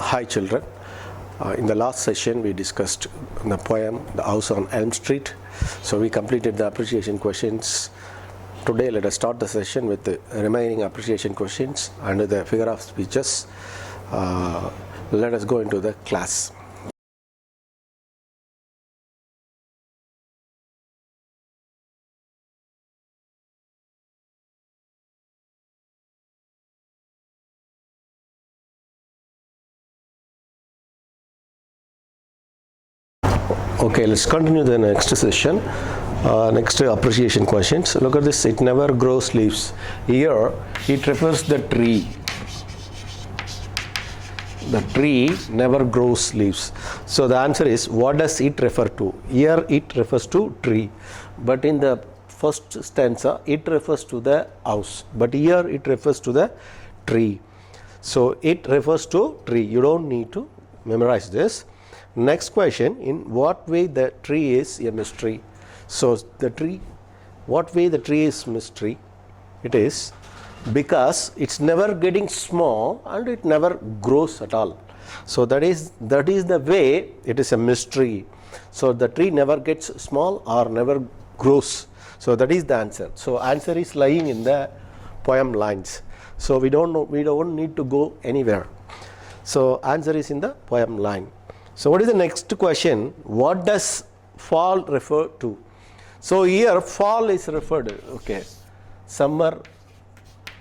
Hi children. In the last session we discussed the poem The House on Elm Street. So we completed the appreciation questions. Today let us start the session with the remaining appreciation questions under the figure of speeches. Let us go into the class. Okay, let's continue the next session. Next appreciation questions. Look at this. It never grows leaves. Here it refers the tree. The tree never grows leaves. So the answer is, what does it refer to? Here it refers to tree, but in the first stanza it refers to the house, but here it refers to the tree. So it refers to tree. You don't need to memorize this. Next question, in what way the tree is a mystery? So the tree, what way the tree is mystery? It is because it's never getting small and it never grows at all. So that is the way it is a mystery. So the tree never gets small or never grows. So that is the answer. So answer is lying in the poem lines. So we don't need to go anywhere. So answer is in the poem line. So what is the next question? What does fall refer to? So here fall is referred, okay, summer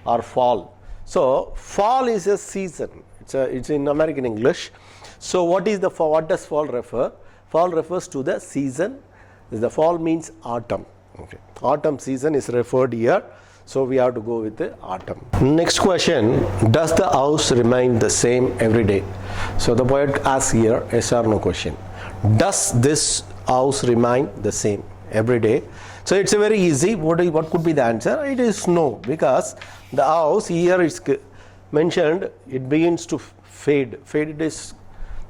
or fall. So fall is a season. It's in American English. So what does fall refer? Fall refers to the season. The fall means autumn. Okay. Autumn season is referred here. So we have to go with the autumn. Next question, does the house remain the same every day? So the poet asks here yes or no question. Does this house remain the same every day? So it's a very easy. What could be the answer? It is no, because the house here is mentioned, it begins to fade. Fade is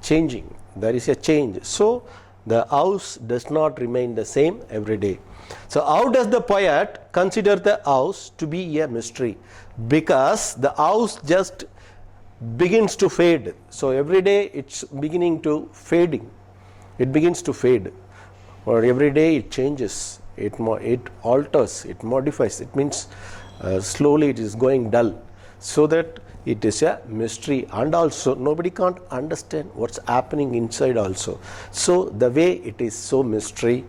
changing. There is a change. So the house does not remain the same every day. So how does the poet consider the house to be a mystery? Because the house just begins to fade. So every day it's beginning to fading. It begins to fade. Or every day it changes. It alters. It modifies. It means slowly it is going dull. So that it is a mystery. And also nobody can't understand what's happening inside also. So the way it is so mystery,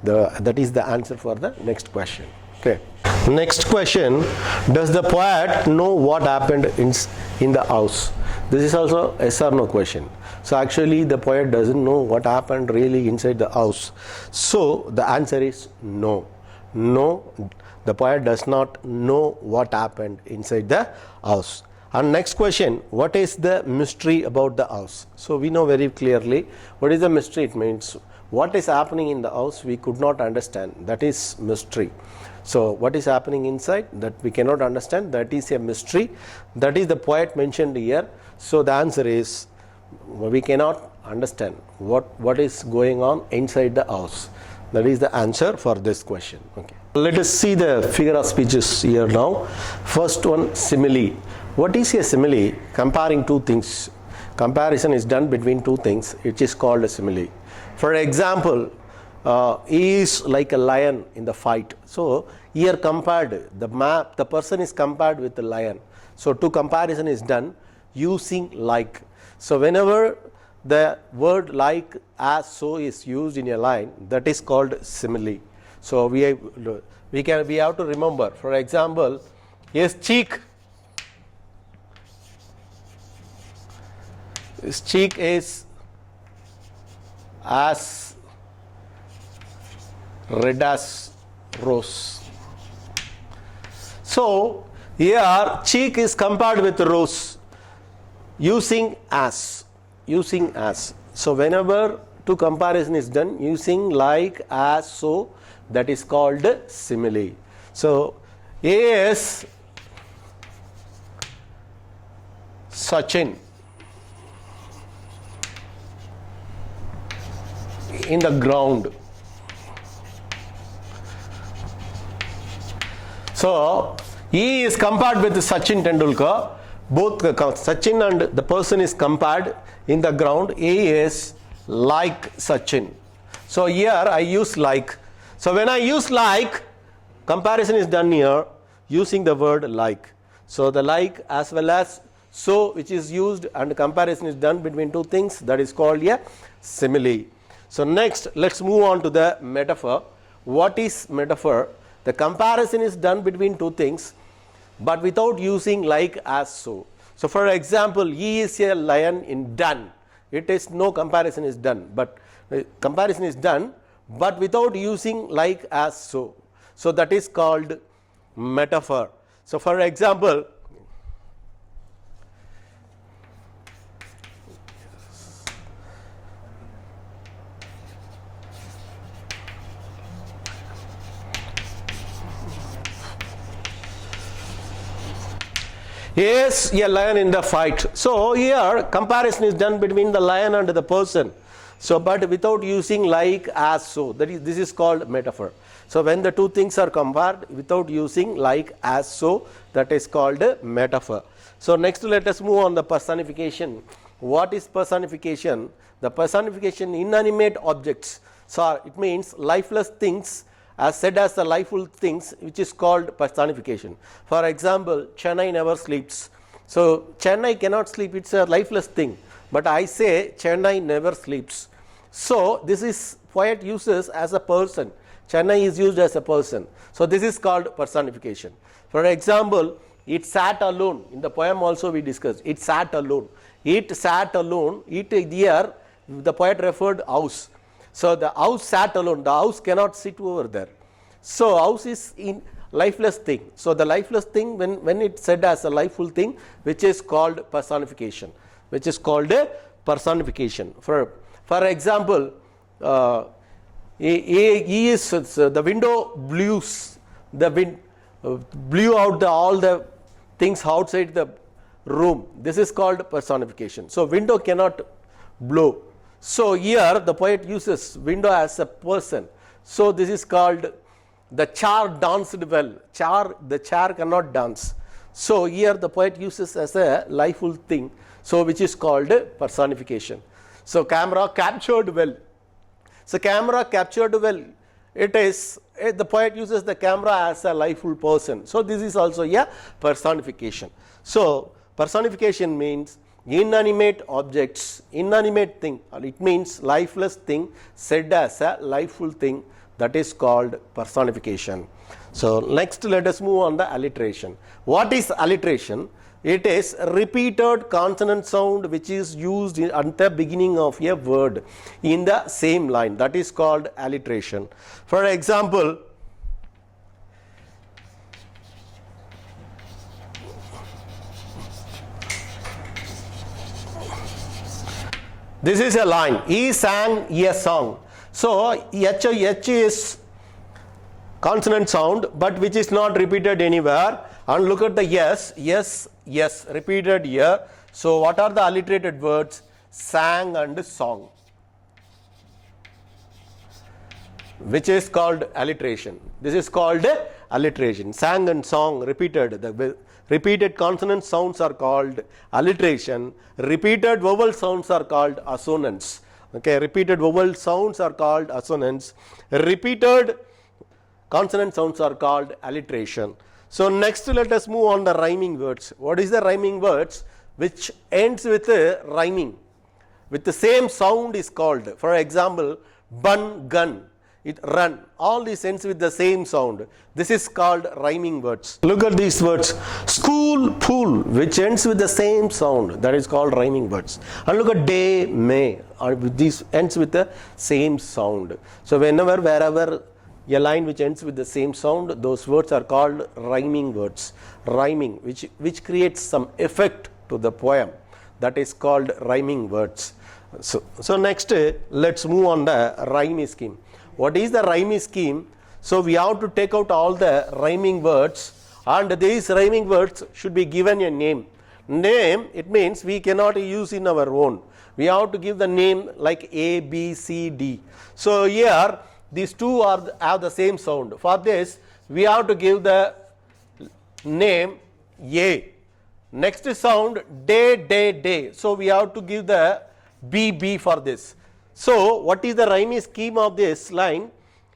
that is the answer for the next question. Okay. Next question, does the poet know what happened in the house? This is also yes or no question. So actually the poet doesn't know what happened really inside the house. So the answer is no. No, the poet does not know what happened inside the house. And next question, what is the mystery about the house? So we know very clearly what is the mystery. It means what is happening in the house we could not understand. That is mystery. So what is happening inside that we cannot understand, that is a mystery. That is the poet mentioned here. So the answer is we cannot understand what is going on inside the house. That is the answer for this question. Okay. Let us see the figure of speeches here now. First one, simile. What is a simile? Comparing two things. Comparison is done between two things. It is called a simile. For example, he is like a lion in the fight. So here compared, the person is compared with the lion. So two comparison is done using like. So whenever the word like, as, so is used in a line, that is called simile. So we have to remember. For example, his cheek is as red as rose. So here cheek is compared with rose using as. So whenever two comparison is done using like, as, so, that is called simile. So A is Sachin in the ground. So he is compared with Sachin Tendulkar, both Sachin and the person is compared in the ground. A is like Sachin. So here I use like. So when I use like, comparison is done here using the word like. So the like as well as so which is used and comparison is done between two things, that is called a simile. So next let's move on to the metaphor. What is metaphor? The comparison is done between two things but without using like as so. So for example, he is a lion in done. It is no comparison is done, but comparison is done but without using like as so. So that is called metaphor. So for example, is a lion in the fight. So here comparison is done between the lion and the person. So but without using like as so, that is, this is called metaphor. So when the two things are compared without using like as so, that is called metaphor. So next let us move on the personification. What is personification? The personification inanimate objects. So it means lifeless things as said as the lifeful things, which is called personification. For example, Chennai never sleeps. So Chennai cannot sleep, it's a lifeless thing. But I say Chennai never sleeps. So this is poet uses as a person. Chennai is used as a person. So this is called personification. For example, it sat alone. In the poem also we discussed. It sat alone. It sat alone. It here the poet referred house. So the house sat alone. The house cannot sit over there. So house is in lifeless thing. So the lifeless thing when it said as a lifeful thing, which is called personification. Which is called a personification. For example, he is the window blew out all the things outside the room. This is called personification. So window cannot blow. So here the poet uses window as a person. So this is called the chair danced well. The chair cannot dance. So here the poet uses as a lifeful thing. So which is called personification. So camera captured well. So camera captured well. It is the poet uses the camera as a lifeful person. So this is also a personification. So personification means inanimate objects, inanimate thing. It means lifeless thing said as a lifeful thing. That is called personification. So next let us move on the alliteration. What is alliteration? It is repeated consonant sound which is used at the beginning of a word in the same line. That is called alliteration. For example, this is a line. He sang a song. So H is consonant sound but which is not repeated anywhere. And look at the yes, repeated here. So what are the alliterated words? Sang and song, which is called alliteration. This is called alliteration. Sang and song repeated. The repeated consonant sounds are called alliteration. Repeated vowel sounds are called assonance. Okay, repeated vowel sounds are called assonance. Repeated consonant sounds are called alliteration. So next let us move on the rhyming words. What is the rhyming words? Which ends with a rhyming. With the same sound is called. For example, bun, gun, it run. All these ends with the same sound. This is called rhyming words. Look at these words. School, pool, which ends with the same sound. That is called rhyming words. And look at day, may. These ends with the same sound. So wherever a line which ends with the same sound, those words are called rhyming words. Rhyming, which creates some effect to the poem. That is called rhyming words. So next let's move on the rhyme scheme. What is the rhyme scheme? So we have to take out all the rhyming words and these rhyming words should be given a name. Name, it means we cannot use in our own. We have to give the name like A, B, C, D. So here these two have the same sound. For this we have to give the name A. Next sound day, day, day. So we have to give the B for this. So what is the rhyming scheme of this line?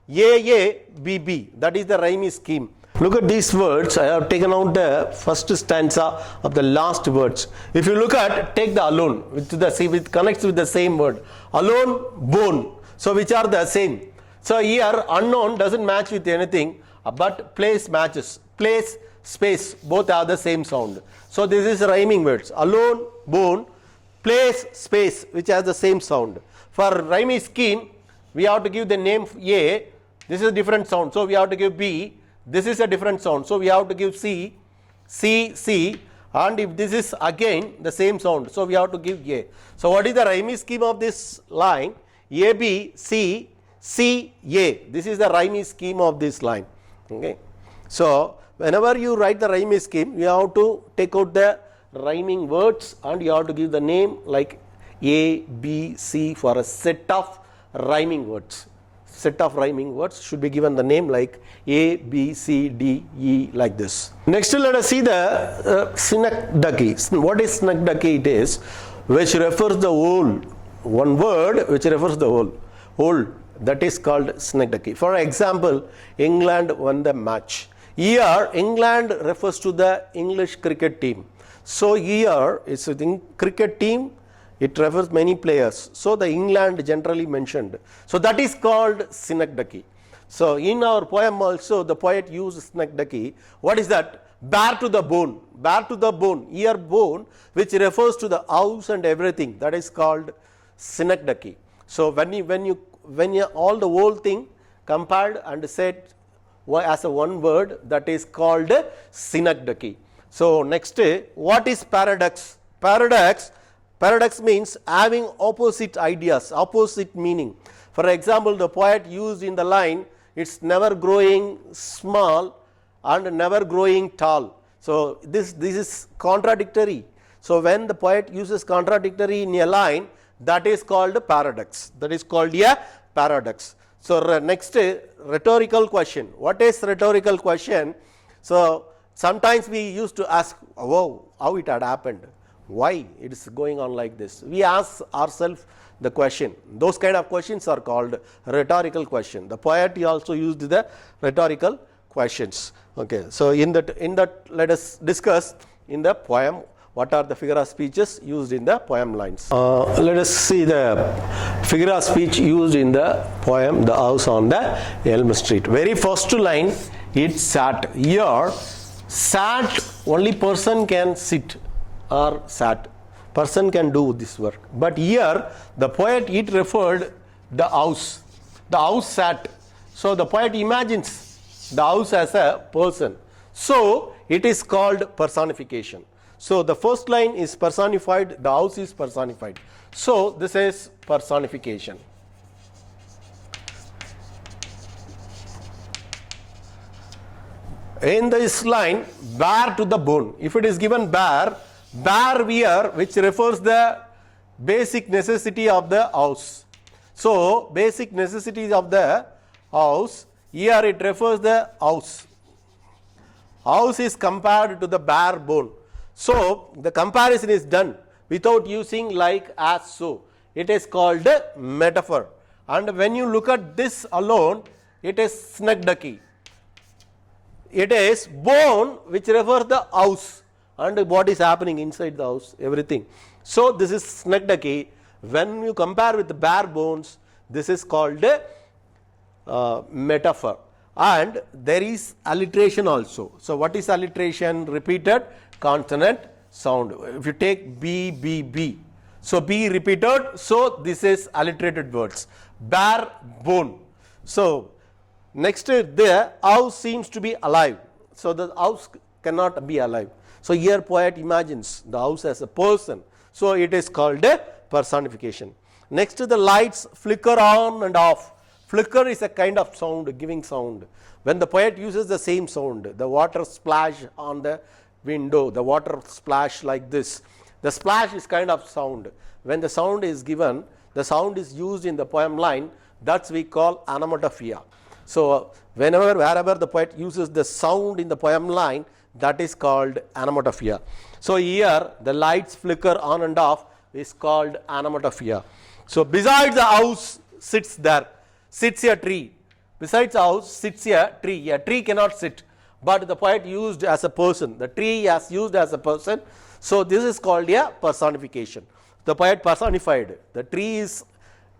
A, B, B. That is the rhyming scheme. Look at these words. I have taken out the first stanza of the last words. If you look at, take the alone, which connects with the same word. Alone, bone. So which are the same. So here unknown doesn't match with anything, but place matches. Place, space, both have the same sound. So this is rhyming words. Alone, bone, place, space, which has the same sound. For rhyming scheme, we have to give the name A. This is a different sound. So we have to give B. This is a different sound. So we have to give C, C, C. And if this is again the same sound, so we have to give A. So what is the rhyming scheme of this line? A, B, C, C, A. This is the rhyming scheme of this line. Okay. So whenever you write the rhyming scheme, you have to take out the rhyming words and you have to give the name like A, B, C for a set of rhyming words. Set of rhyming words should be given the name like A, B, C, D, E, like this. Next, let us see the synecdoche. What is synecdoche? It is which refers the whole, one word which refers the whole, that is called synecdoche. For example, England won the match. Here England refers to the English cricket team. So here it's a cricket team. It refers many players. So the England generally mentioned. So that is called synecdoche. So in our poem also the poet used synecdoche. What is that? Bare to the bone. Bare to the bone. Here bone, which refers to the house and everything. That is called synecdoche. So when you all the whole thing compared and said as a one word, that is called synecdoche. So next, what is paradox? Paradox means having opposite ideas, opposite meaning. For example, the poet used in the line, it's never growing small and never growing tall. So this is contradictory. So when the poet uses contradictory in a line, that is called paradox. That is called a paradox. So next, rhetorical question. What is rhetorical question? So sometimes we used to ask, wow, how it had happened. Why it is going on like this? We ask ourselves the question. Those kind of questions are called rhetorical question. The poet also used the rhetorical questions. Okay, so in that let us discuss in the poem what are the figure of speeches used in the poem lines. Let us see the figure of speech used in the poem The House on the Elm Street. Very first line, it sat. Here, sat, only person can sit or sat. Person can do this work. But here, the poet, it referred the house. The house sat. So the poet imagines the house as a person. So it is called personification. So the first line is personified, the house is personified. So this is personification. In this line, bare to the bone. If it is given bare here, which refers the basic necessity of the house. So basic necessities of the house, here it refers the house. House is compared to the bare bone. So the comparison is done without using like, as, so. It is called a metaphor. And when you look at this alone, it is synecdoche. It is bone which refers the house and what is happening inside the house, everything. So this is synecdoche. When you compare with the bare bones, this is called a metaphor. And there is alliteration also. So what is alliteration? Repeated consonant sound. If you take B, B, B. So B repeated, so this is alliterated words. Bare bone. So next, the house seems to be alive. So the house cannot be alive. So here poet imagines the house as a person. So it is called a personification. Next, the lights flicker on and off. Flicker is a kind of sound, giving sound. When the poet uses the same sound, the water splash on the window, the water splash like this. The splash is kind of sound. When the sound is given, the sound is used in the poem line, that's we call onomatopoeia. So wherever the poet uses the sound in the poem line, that is called onomatopoeia. So here the lights flicker on and off is called onomatopoeia. So besides the house sits a tree. Besides the house sits a tree. A tree cannot sit, but the poet used as a person. The tree has used as a person. So this is called a personification. The poet personified. The tree is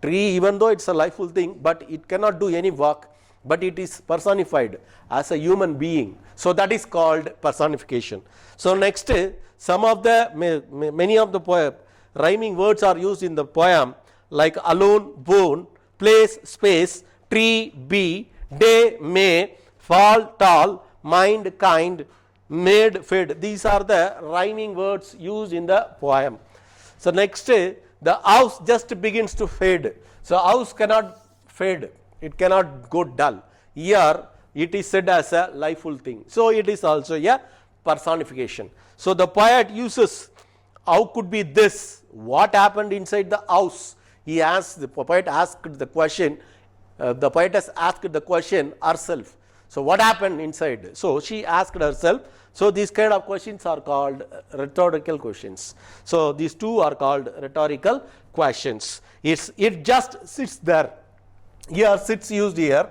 tree, even though it's a lifeful thing, but it cannot do any work, but it is personified as a human being. So that is called personification. So next, some of the many of the rhyming words are used in the poem, like alone, bone, place, space, tree, be, day, may, fall, tall, mind, kind, made, fed. These are the rhyming words used in the poem. So next, the house just begins to fade. So house cannot fade, it cannot go dull. Here it is said as a lifeful thing. So it is also a personification. So the poet uses how could be this, what happened inside the house. The poet asked the question, the poetess asked the question herself. So what happened inside? So she asked herself. So these kind of questions are called rhetorical questions. So these two are called rhetorical questions. It just sits there. Here sits used here.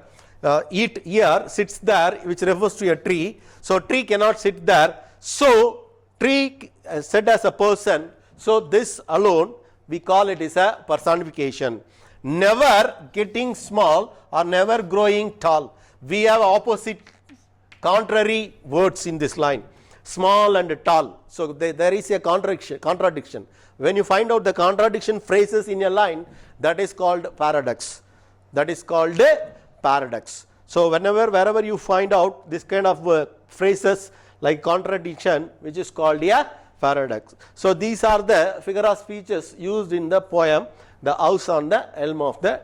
It here sits there, which refers to a tree. So tree cannot sit there. So tree said as a person. So this alone we call it is a personification. Never getting small or never growing tall. We have opposite contrary words in this line, small and tall. So there is a contradiction. When you find out the contradiction phrases in a line, that is called paradox. That is called a paradox. So wherever you find out this kind of phrases like contradiction, which is called a paradox. So these are the figure of speeches used in the poem, the house on the elm of the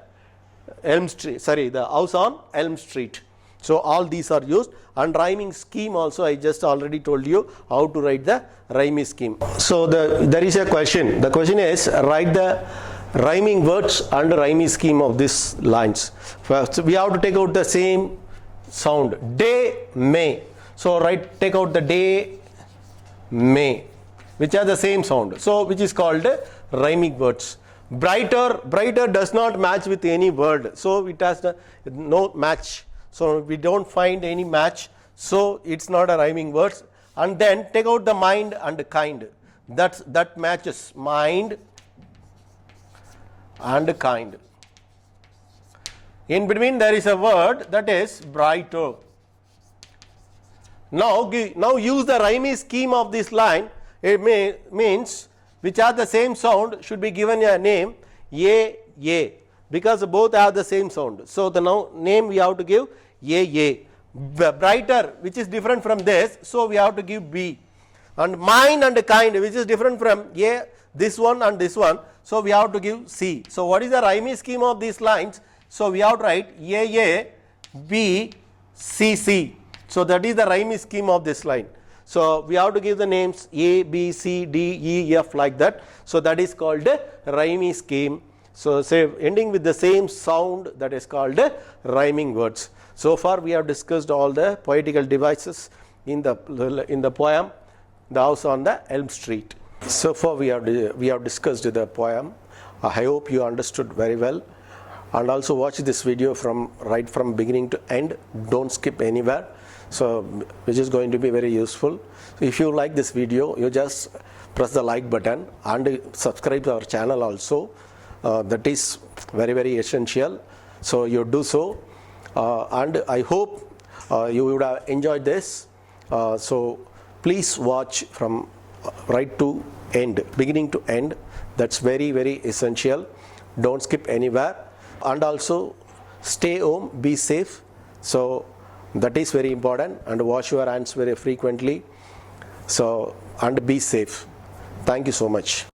Elm Street. Sorry, the house on Elm Street. So all these are used, and rhyming scheme also I just already told you how to write the rhyming scheme. So there is a question. The question is, write the rhyming words and rhyming scheme of these lines. First we have to take out the same sound. Day, may. So take out the day, may, which are the same sound. So which is called rhyming words. Brighter does not match with any word. So it has no match. So we don't find any match. So it's not a rhyming words. And then take out the mind and kind. That matches mind and kind. In between there is a word that is brighter. Now use the rhyming scheme of this line. It means which are the same sound should be given a name a, because both have the same sound. So the name we have to give a. Brighter, which is different from this, so we have to give b. And mind and kind, which is different from a, this one and this one, so we have to give c. So what is the rhyming scheme of these lines? So we have to write a, b, c, c. So that is the rhyming scheme of this line. So we have to give the names A, B, C, D, E, F like that. So that is called a rhyming scheme. So say ending with the same sound, that is called a rhyming words. So far we have discussed all the poetical devices in the poem, The House on the Elm Street. So far we have discussed the poem. I hope you understood very well. And also watch this video right from beginning to end. Don't skip anywhere. So which is going to be very useful. If you like this video, you just press the like button and subscribe to our channel also. That is very, very essential. So you do so. And I hope you would have enjoyed this. So please watch from right to end, beginning to end. That's very, very essential. Don't skip anywhere. And also stay home, be safe. So that is very important, and wash your hands very frequently. So and be safe. Thank you so much.